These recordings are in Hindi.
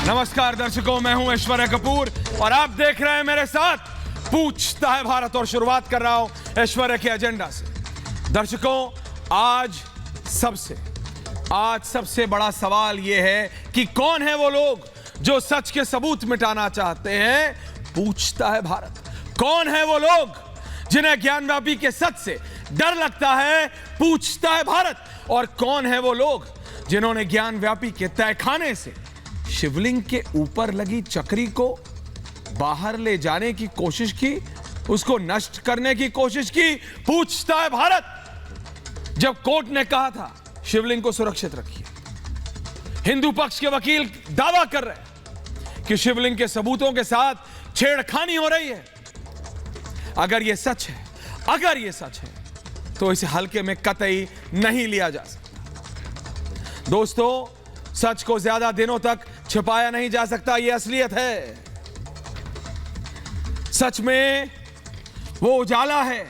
नमस्कार दर्शकों, मैं हूं ऐश्वर्या कपूर और आप देख रहे हैं मेरे साथ पूछता है भारत। और शुरुआत कर रहा हूं ऐश्वर्या के एजेंडा से। दर्शकों, आज सबसे बड़ा सवाल यह है कि कौन है वो लोग जो सच के सबूत मिटाना चाहते हैं। पूछता है भारत, कौन है वो लोग जिन्हें ज्ञानव्यापी के सच से डर लगता है। पूछता है भारत। और कौन है वो लोग जिन्होंने ज्ञानव्यापी के तहखाने से शिवलिंग के ऊपर लगी चक्री को बाहर ले जाने की कोशिश की, उसको नष्ट करने की कोशिश की। पूछता है भारत। जब कोर्ट ने कहा था शिवलिंग को सुरक्षित रखिए, हिंदू पक्ष के वकील दावा कर रहे हैं कि शिवलिंग के सबूतों के साथ छेड़खानी हो रही है। अगर यह सच है तो इसे हल्के में कतई नहीं लिया जा सकता। दोस्तों, सच को ज्यादा दिनों तक छिपाया नहीं जा सकता, यह असलियत है। सच में वो उजाला है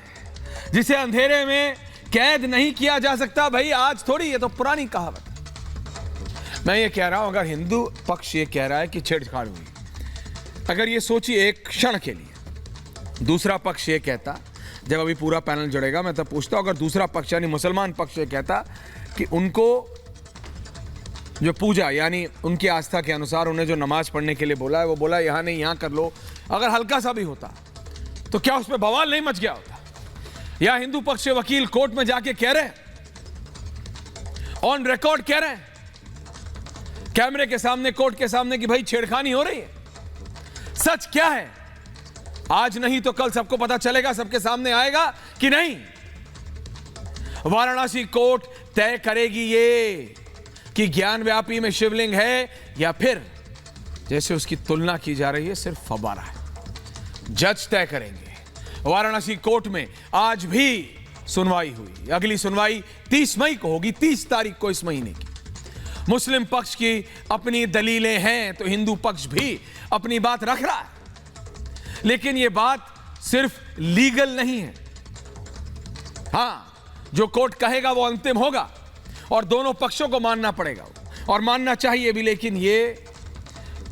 जिसे अंधेरे में कैद नहीं किया जा सकता। भाई आज थोड़ी, ये तो पुरानी कहावत। मैं ये कह रहा हूं, अगर हिंदू पक्ष ये कह रहा है कि छेड़छाड़ हुई, अगर ये सोचिए एक क्षण के लिए, दूसरा पक्ष ये कहता, जब अभी पूरा पैनल जुड़ेगा मैं तब पूछता हूं, अगर दूसरा पक्ष यानी मुसलमान पक्ष ये कहता कि उनको जो पूजा यानी उनकी आस्था के अनुसार उन्हें जो नमाज पढ़ने के लिए बोला है, वो बोला यहां नहीं यहां कर लो, अगर हल्का सा भी होता तो क्या उसमें बवाल नहीं मच गया होता? या हिंदू पक्ष के वकील कोर्ट में जाके कह रहे हैं, ऑन रिकॉर्ड कह रहे हैं, कैमरे के सामने, कोर्ट के सामने, कि भाई छेड़खानी हो रही है। सच क्या है? आज नहीं तो कल सबको पता चलेगा, सबके सामने आएगा कि नहीं। वाराणसी कोर्ट तय करेगी ये कि ज्ञानव्यापी में शिवलिंग है या फिर जैसे उसकी तुलना की जा रही है सिर्फ फव्वारा है। जज तय करेंगे। वाराणसी कोर्ट में आज भी सुनवाई हुई। अगली सुनवाई 30 मई को होगी, 30 तारीख को इस महीने की। मुस्लिम पक्ष की अपनी दलीलें हैं तो हिंदू पक्ष भी अपनी बात रख रहा है। लेकिन यह बात सिर्फ लीगल नहीं है। हां, जो कोर्ट कहेगा वो अंतिम होगा और दोनों पक्षों को मानना पड़ेगा और मानना चाहिए भी। लेकिन ये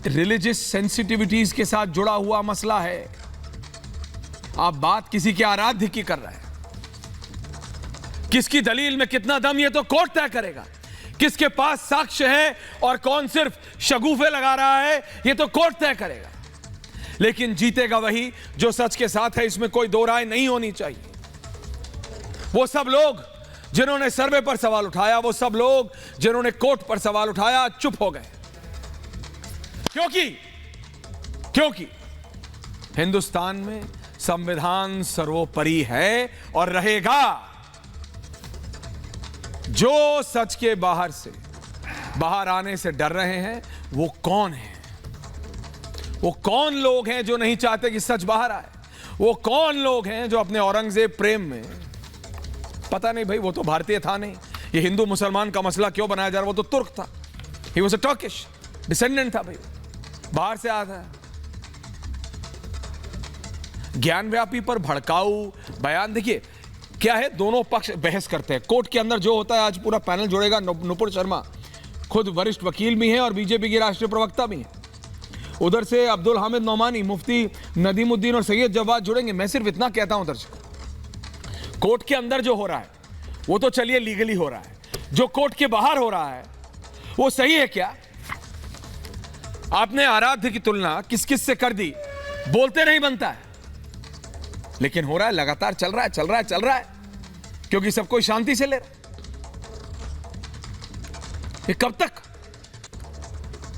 रिलीजियस सेंसिटिविटीज के साथ जुड़ा हुआ मसला है। आप बात किसी के आराध्य की कर रहे हैं। किसकी दलील में कितना दम, ये तो कोर्ट तय करेगा। किसके पास साक्ष्य है और कौन सिर्फ शगुफे लगा रहा है, ये तो कोर्ट तय करेगा। लेकिन जीतेगा वही जो सच के साथ है, इसमें कोई दो राय नहीं होनी चाहिए। वो सब लोग जिन्होंने सर्वे पर सवाल उठाया, वो सब लोग जिन्होंने कोर्ट पर सवाल उठाया, चुप हो गए। क्योंकि हिंदुस्तान में संविधान सर्वोपरि है और रहेगा। जो सच के बाहर आने से डर रहे हैं, वो कौन है? वो कौन लोग हैं जो नहीं चाहते कि सच बाहर आए? वो कौन लोग हैं जो अपने औरंगजेब प्रेम में, पता नहीं भाई, वो तो भारतीय था नहीं, ये हिंदू मुसलमान का मसला क्यों बनाया जा रहा? वो तो तुर्क था, he was a Turkish descendant था भाई, बाहर से आया था। ज्ञानव्यापी पर भड़काऊ बयान, देखिए क्या है, दोनों पक्ष बहस करते हैं कोर्ट के अंदर जो होता है। आज पूरा पैनल जुड़ेगा। नुपुर शर्मा खुद वरिष्ठ वकील भी हैं और बीजेपी के राष्ट्रीय प्रवक्ता भी हैं। उधर से अब्दुल हामिद नौमानी, मुफ्ती नदीमुद्दीन और सैयद जवाद जुड़ेंगे। मैं सिर्फ इतना कहता हूं दर्शक, कोर्ट के अंदर जो हो रहा है वो तो चलिए लीगली हो रहा है, जो कोर्ट के बाहर हो रहा है वो सही है क्या? आपने आराध्य की तुलना किस किस से कर दी, बोलते नहीं बनता है, लेकिन हो रहा है, लगातार चल रहा है, क्योंकि सब कोई शांति से ले रहा है। ये कब तक?